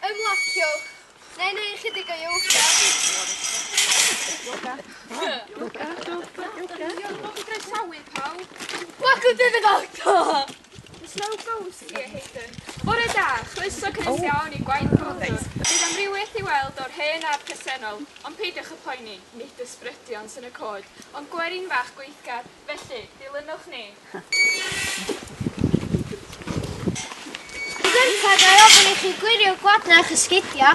Ymlaciwch. Neu chydig o yoga. Yoga. Dwi'n groesawu pawb. Welcome to the doctor! Slow goes here, Hayden. Bore da, chroeso cynnes iawn I gwaith bodys. Bydd amrywiaeth I weld o'r hen a'r presennol, ond peidiwch y poeni, nid ysbrydion sy'n y coed, ond gwerin fach gweithgar, felly, dilynwch ni. Gyntaf, gai ofyn I chi gwirio gwadna a'ch ysgidia.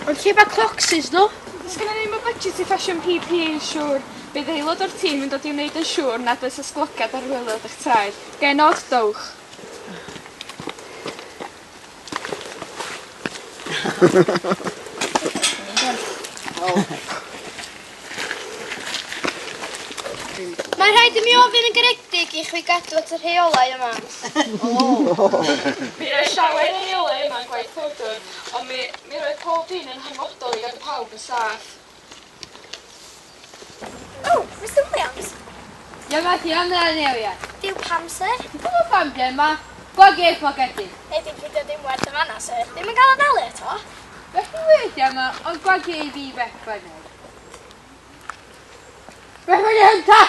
Ond lle mae clocsys nhw? Does gen i ddim y budget I ffasiwn PPE yn siŵr. Bydd aelod o'r tîm yn dod I wneud yn siŵr nad oes ysglogad ar wylod eich traed. Genod dowch. Mae'n rhaid I mi ofyn yn garedig I chwi gadw at yr rheolau yma. Mi roedd llawer o rheolau yma'n gwaith ffwrdwr, ond mi roedd pob un yn hanfodol I gadw pawb yn saff. Oh, Mr Williams. Yma ti am yna newiad. Diw pam, sir? Dwi'n pam di yma. Gwagau pogedi. Neu dim ffidio dim werth y fanna, sir. Ddim yn gael adalu eto. Felly wedi yma, ond gwagau I fi bechfynnu. Bechfynnu hynta!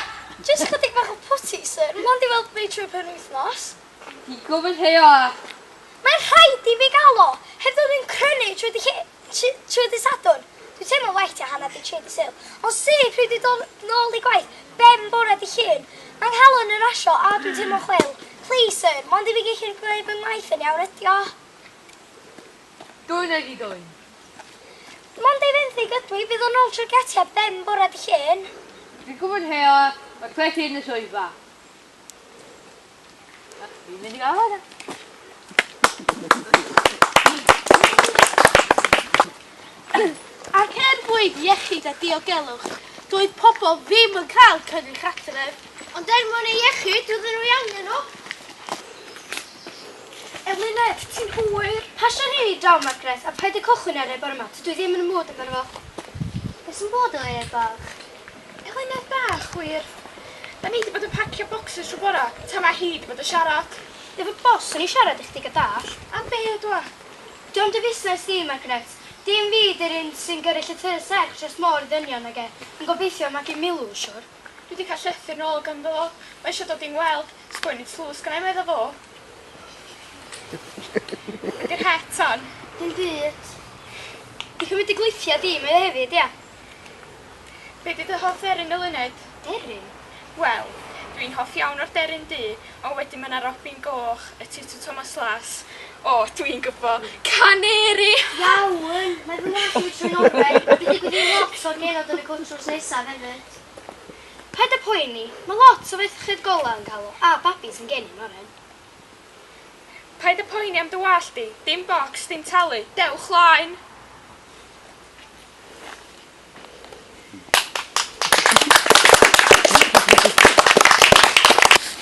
Just chydig bach o pwti, sir. Mond I weld fi trwy penwythnos. Di gofyn heo a... Mae'n rhaid I fi gael o. Hefyd o'n crynu trwy dy sadwn. Dwi'n teimlo waith I hanner di trwy dy sil. Ond sy'n pryd I dod nôl I gwaith, ben bore di llun. Mae'n halon yn rasio a dwi'n teimlo chwil. Please, sir, mond I fi gallu gwneud fy maith yn iawn ydi o. Dwi'n ydi dwi'n. Mond I fynd I gydwi, bydd o'n ôl trwy'r gatia ben bore di llun. Dwi'n gwybod heo a... Mae cleti yn y swyddfa. Dwi'n mynd I gael hwnna. Ac bwyd iechyd a diogelwch, doedd pobl ddim yn cael cynnig adref. Ond mwyn I iechyd, doedden nhw iawn nhw. Eluned, ti'n hwyr? Pasio rhi draw, Margaret, a paid y cochwyn ar ei bore yma, dwi ddim yn y mwyd amdano fo. Beth sy'n bod o ei bach? Eluned bach, wir. Da ni wedi bod yn pacio bocsys trwy bora, ta mae hi wedi bod yn siarad. Efo bos yn ei siarad I chdi gadall. A be ydw? Diolch dy fusnes di, Margaret. Dim fi dy'r un sy'n gyrru llythyr serch dros môr I ddynion ag e. Yn gobeithio mae gen milw, siwr. Dwi wedi cael llythyr nôl ganddo fo. Mae eisiau dod i'n weld. Sgwynnu tlws gan ei meddwl fo. Ydy'r het on? Dim byd. Di chymryd I gweithio di, mae hefyd, ia. Be di dy hoff deryn Eluned? Deryn? Wel, dwi'n hoff iawn o'r deryn du, ond wedyn mae yna Robin Goch, y Tito Thomas Lass. O, dwi'n gwybod, Caneri! Iawn, mae fy ngwaith yn trwy'n oben. Bydd I gwneud lot o'r genod yn y cwnswrs nesaf hefyd. Paid y poeni, mae lot o fechyd gola yn cael o, a babis yn gennym o'r hyn. Paid y poeni am dy wallt di, dim bocs, dim talu, dewch laen!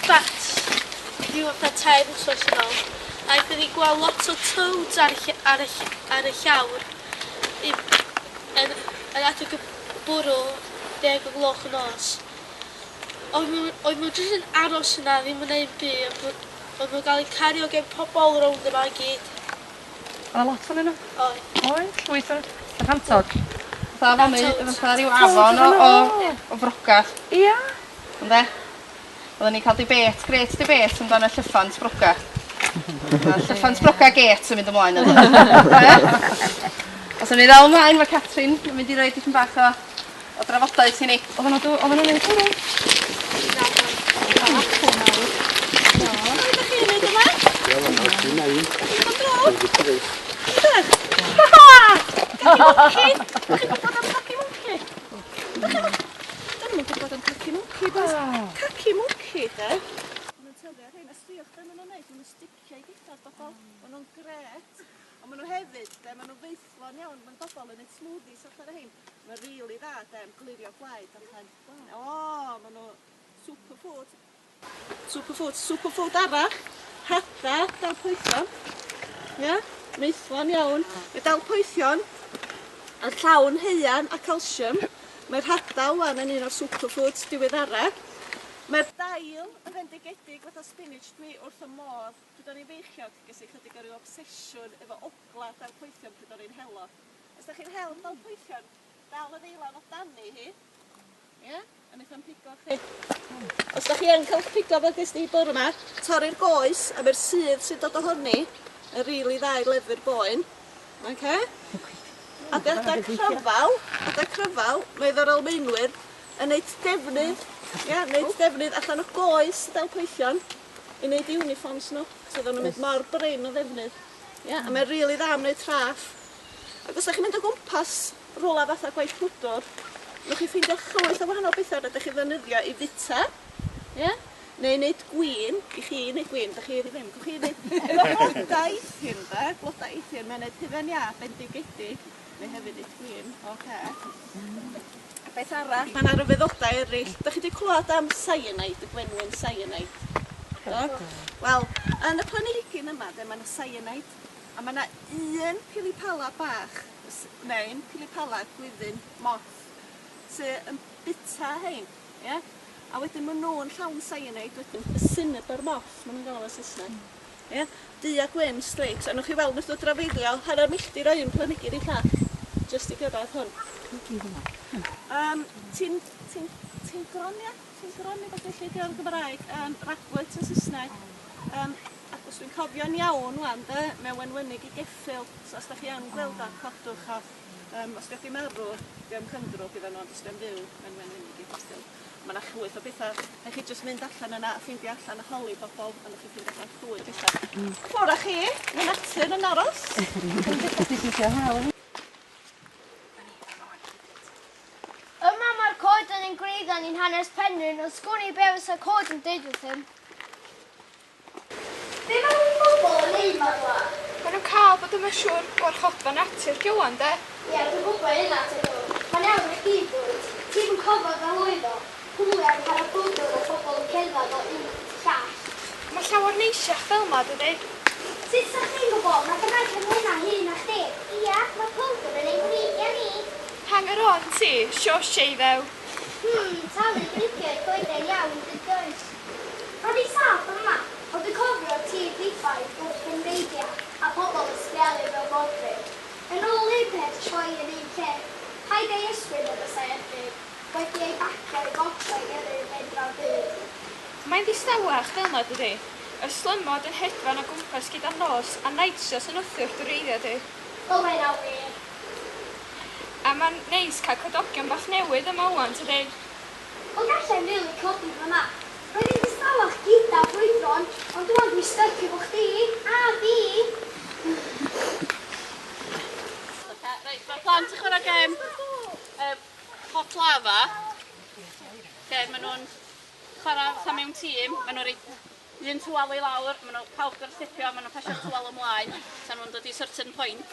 Bat, dwi'n fatha 10 wsos yn ôl, a bydd I gweld lot o toads ar y llawr yn adeg y bwrw 10 o gloch y nos. Oedd nhw jyst yn aros yna, ddim yn neud byd, oedd nhw'n cael eu cario gen pobl rownd yma I gyd. Yna lot o'n nhw? Oedd. Oed, llwyth o'r cantod. Fatha fatha rhyw afon o frogach. Ia. Ynde? Oedden ni'n cael great debate amdano llyffant broga. Llyffant broga gate yn mynd ymlaen yna. Os o'n i ddal ymlaen, mae Catrin yn mynd I roi dipyn bach o drafodaeth I ni. Oedden nhw'n neud hwnnw? Ydych chi'n neud yma? Dwi'n neud. Yn dro? Ydych. Caci mwnci? Dyn nhw'n gwybod am caci mwnci? Caci mwnci, de? Maen nhw'n tyfu ar hyn, a sbiwch be maen nhw'n neud, maen nhw'n sticio I githar bobl. Maen nhw'n gret, ond maen nhw hefyd, de, maen nhw'n feithlon iawn, maen bobl yn neud smoothies allan ar hyn. Mae'n rili dda, de, am glirio blaid allan. O, maen nhw superfood. Superfood arall. Hada, dal poethion. Ia, meithlon iawn. Mae dal poethion, a llawn heian a calsiwm. Mae'r hada wan yn un o'r superfoods diweddaraf. Mae'r dail yn fendigedig fatha spinach dwi wrth y modd. Pryd o'n i'n feichiog, ges i chydig o'r obsesiwn efo ogla dalpwythion pryd o'n i'n helo. Os da chi'n hel dalpwythion, dal y ddeilan o dani hi. Ie? A wnaeth o'n pigo chi. Os da chi yn cael pigo fel ges di bore yma, torri'r goes a mae'r sydd sy'n dod ohoni yn rili dda i lefu'r boen. Okay? A gyda cryfal, mae efo'r almeinwyr yn neud defnydd, neud defnydd allan o goes dalpwythion i neud uniforms nhw. So oedden nhw'n mynd mor brin o ddefnydd. A mae'n rili dda am wneud traff. Ac os da chi'n mynd o gwmpas rwla fatha gwaith pwdwr, nwch chi ffeindio llwyth o wahanol bethau rydych chi ddefnyddio i fita. Neu wneud gwyn, i chi wneud gwyn, da chi ddim. Gwch chi wneud efo blodau eithir, blodau eithir, mae'n wneud hyfen ia, bendigedig, neu hefyd wneud gwyn, Beth arall? Mae yna ryfeddodau eraill. Da chi wedi clywed am cyanide, y gwenwyn cyanide? Wel, yn y planhigyn yma, mae yna cyanide, a mae yna un pilipala bach, neu un pilipala gwyddyn moth, sydd yn bita hein, A wedyn maen nhw'n llawn cyanide wedyn, y cinnabar moth, maen nhw'n gael o'r Saesneg. Du a gwyn streaks, a nwch chi weld wrth o drafeilio, hanner milltir o un planhigyn i llall, jyst i gyrraedd hwn. Ti'n gronia? Ti'n groni beth felly di o'r Gymraeg? Ragwyd yn Saesneg. Ac os dwi'n cofio'n iawn wan, mewn wenwynig i geffil, so os da chi yn gweld a codwch o, os da chi marw, di am cyndrw gyda nhw, os dwi'n byw mewn wenwynig i geffil. Mae yna llwyth o bethau. Neu chi jyst mynd allan yna a ffeindio allan y holi bobl, a neu chi ffeindio allan llwyth bethau. Ffwrdd â chi, mae natur yn aros. Yma mae'r coed yn greiddan i'n hanes Penrhyn, ond sgwni be fysa coed yn deud wrth hyn. Be mae nhw'n bobl yn ei madla? Mae nhw'n cael bod yn siŵr gwarchodfa natur gywan, de? Ie, dwi'n gwybod hynna ti nhw. Mae'n iawn i chi bwyd. Ti'n yn cofod fel oedd o. Hwliau'n cael y bwydwr o bobl yn cerdded o un llall. Mae llawer neisiach fel yma, dydy? Sut sa chi'n gwybod? Mae gynnau yn hwnna hyn a chdi. Ia, mae bwydwr yn ein gwreidio ni. Hanger on ti, sio seiddew. Talu grifio'r goeden iawn dydoes. Roedd i saff yma, ond dwi'n cofio ti ddiffaith wrth gynreidio a pobl yn sbialu fel bodryd. Yn ôl un peth troi yn un lle. Paid ei ysbryd o bysau erbyn, wedi ei bacio i gotrau gyrru'r fedra byd. Mae'n ddistawach fel yna, dydy? Y slymod yn hedfan o gwmpas gyda nos a nitrous yn wrthio'r dwreiddio, di. Wel, mae'n awyr. A mae'n neis cael codogion bach newydd yma wan, tydi? Ond gallai'n rili codi fyna. Roedd i'n distawach gyda brwydron, ond dwi'n dwi styc efo chdi. A fi. Reit, mae'r plant yn chwarae gem hot lava. Maen nhw'n chwarae fatha mewn tîm. Maen nhw'n rhaid un twal i lawr, maen nhw'n pawb gwrthipio, maen nhw'n pasio'r twal ymlaen. Tan nhw'n dod i certain point.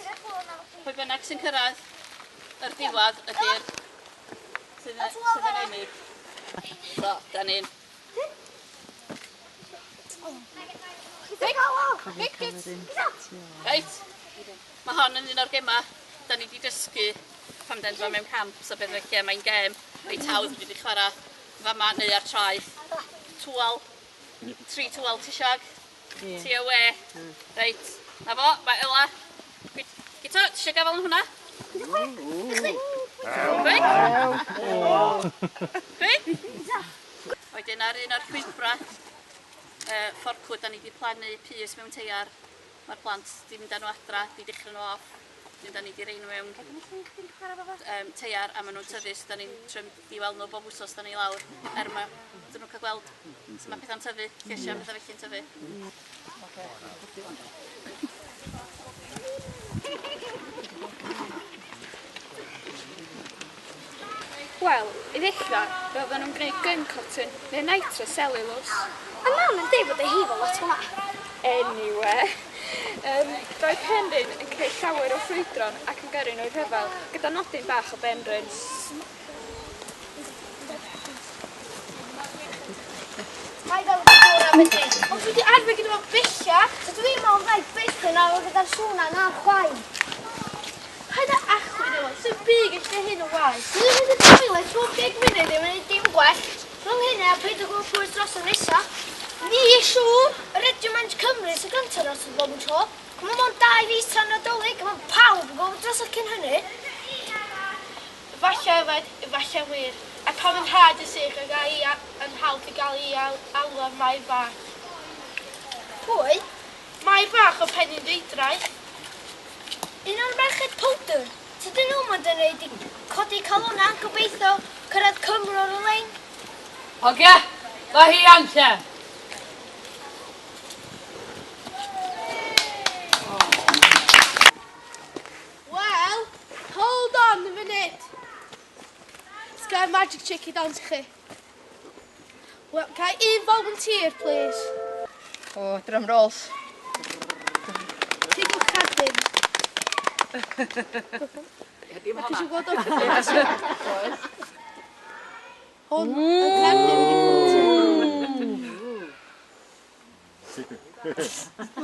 Pwy bynnag sy'n cyrraedd yr diwad ydy'r sydd yn ennill. So, da ni'n... Reit, mae hon yn un o'r gemau. Da ni wedi dysgu pam den mewn camp, so beth felly mae'n gem reit hawdd wedi chwarae fama neu ar traeth. Twal, 3 twal tisiog, ti o we. Reit, na fo, mae Ela. Gito, ti eisiau gafel yn hwnna? Pwy? Wedyn ar un o'r llwybra, fforcwd, da ni wedi plannu pys mewn teiar. Mae'r plant wedi mynd â nhw adra, wedi dechrau nhw off. Da ni wedi rei nhw mewn teiar a maen nhw'n tyfu, so da ni'n trymd i weld nhw bob wsos da ni lawr. Mae dyn nhw'n cael gweld so mae pethau'n tyfu, lleisia pethau felly'n tyfu. Wel, i ddechrau, fe oedden nhw'n gwneud gun cotton neu nitrocellulose. A mam yn dweud bod ei hifo lot hwnna. Anyway, roedd Penrhyn yn creu llawer o ffrwydron ac yn gyrru nhw'r rhyfel gyda nodyn bach o Penrhyn. Mae fel bwr am ydyn. Ond dwi wedi arfer gyda fo bella, so dwi'n meddwl rhaid bella nawr gyda'r sŵna na'r chwaen. Paid â achwyd efo, sy'n byd eich hyn o waith. Dwi'n mynd i toilet bob 10 munud i fynd dim gwell. Rhwng hynna, paid o gwybod pwy dros y nesa. Ni siŵr. Yr Regiment Cymru sy'n gyntaf dros y bob yn tro. Mae mo'n 2 fis tan Nadolig, mae pawb yn gwybod dros y cyn hynny. Falle efallai wir. A pan yn rhaid y sych a gael i yn hawdd i gael i alw ar Mair Bach. Pwy? Mair Bach o Penyn Deidraeth. Un o'r merched powdr. Tydyn nhw mae'n dynnu i codi calona yn gobeithio cyrraedd Cymru o'r lein. Oge, mae hi amser. Well, hold on a minute. Let's get a magic trick i dance chi. Well, can I volunteer, please? O, drum rolls. Tigwch cadwyn. Mae chi eisiau gweld o'ch cadwyn? Hwn, y cadwyn wedi bod.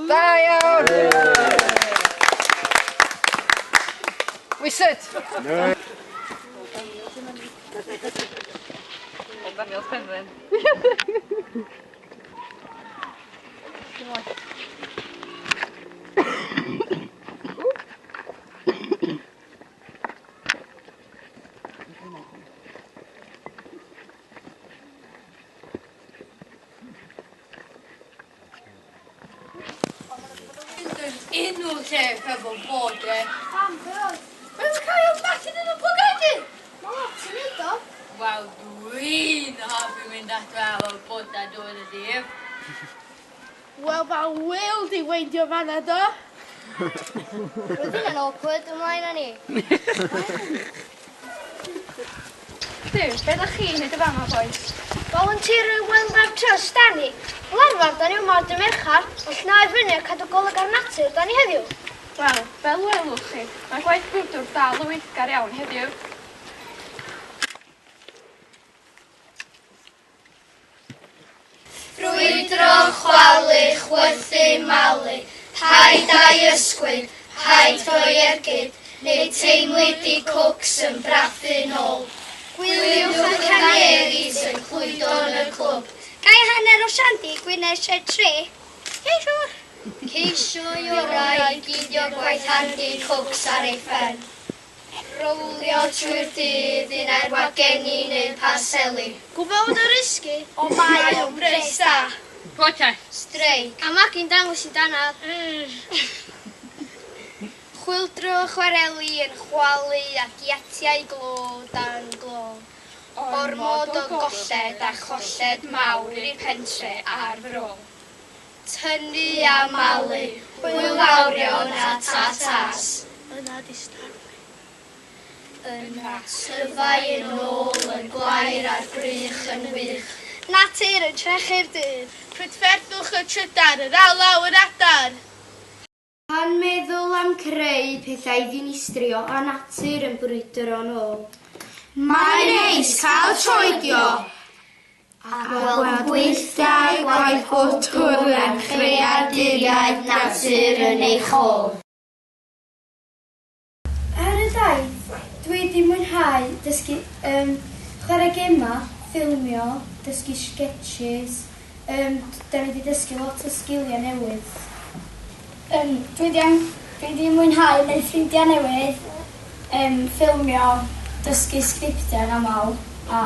Da iawn! We sit. O, Daniel Penryn. Unrhyw lle efo bod e. Pam, beth? Mae'n cael matin yn y pwgedi? Mae lot yn neud o. Wel, dwi'n hoffi mynd at fel o bod a dod y dydd. Wel, mae Will di weindio fanna do. Roedd hynna'n awkward ymlaen â ni. Duw, beth ydych chi'n neud y fama, boys? Volunteer y Wildlife Trust, da ni. Fel arfer, da ni yma dy merchar, ond na i fyny a cadw golyg ar natur, da ni heddiw. Wel, fel welwch chi, mae gwaith gwydwr dal y weithgar iawn heddiw. Ffrwydro, chwalu, chwythu, malu, paid â'i ysgwyd, paid rhoi ergyd, neu teimlu di cwcs yn brathu nôl. Gwyliwch y caneris yn clwydo yn y clwb. Gai hanner o Shandy, Gwynedd Shed Tre? Ie, siwr. Ceisio i orau gidio gwaith handi cwcs ar ei ffen. Rowlio trwy'r dydd un ar wageni neu paseli. Gwybod y risgu, o mae o'n bres da. Protest. Streic. A mae gyn dangos i dana. Chwildro chwareli yn chwalu ac iatiau glo dan glo. Ormod o golled a cholled mawr i'r pentre ar fy rôl. Tynnu a malu, hwylawrion a tatas. Yna di starfau. Yna tyfau yn ôl yn gwair a'r grych yn wych. Natur yn trechu'r dydd. Prydferthwch y trydar, yr alaw yr adar. Pan meddwl am creu pethau ddinistrio a natur yn brwydro yn ôl. Mae'n neis cael troedio. A gweld gweithiau gwaith gwrtwr yn creaduriaid natur yn ei chôl. Ar y daith, dwi wedi mwynhau dysgu chwarae gemau, ffilmio, dysgu sketches. Da ni wedi dysgu lot o sgiliau newydd. Dwi wedi mwynhau neu ffrindiau newydd, ffilmio, dysgu sgriptiau yn aml a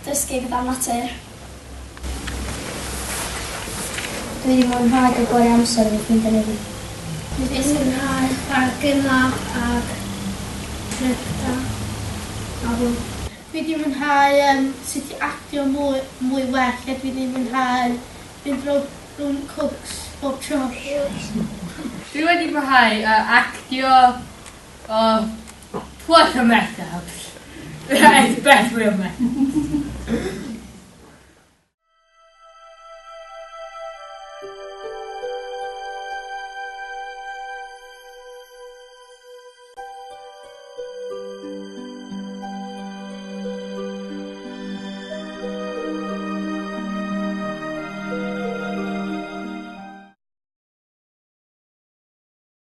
dysgu gyda natur. Dwi wedi mwynhau gael gwario amser efo ffrindiau newydd. Dwi wedi mwynhau bargyna ac trepta a hwn. Dwi wedi mwynhau sut i actio mwy well, a dwi wedi mwynhau fynd rhwng cwcs bob tro. Dwi wedi mwynhau actio o what a mess up. That is best real man.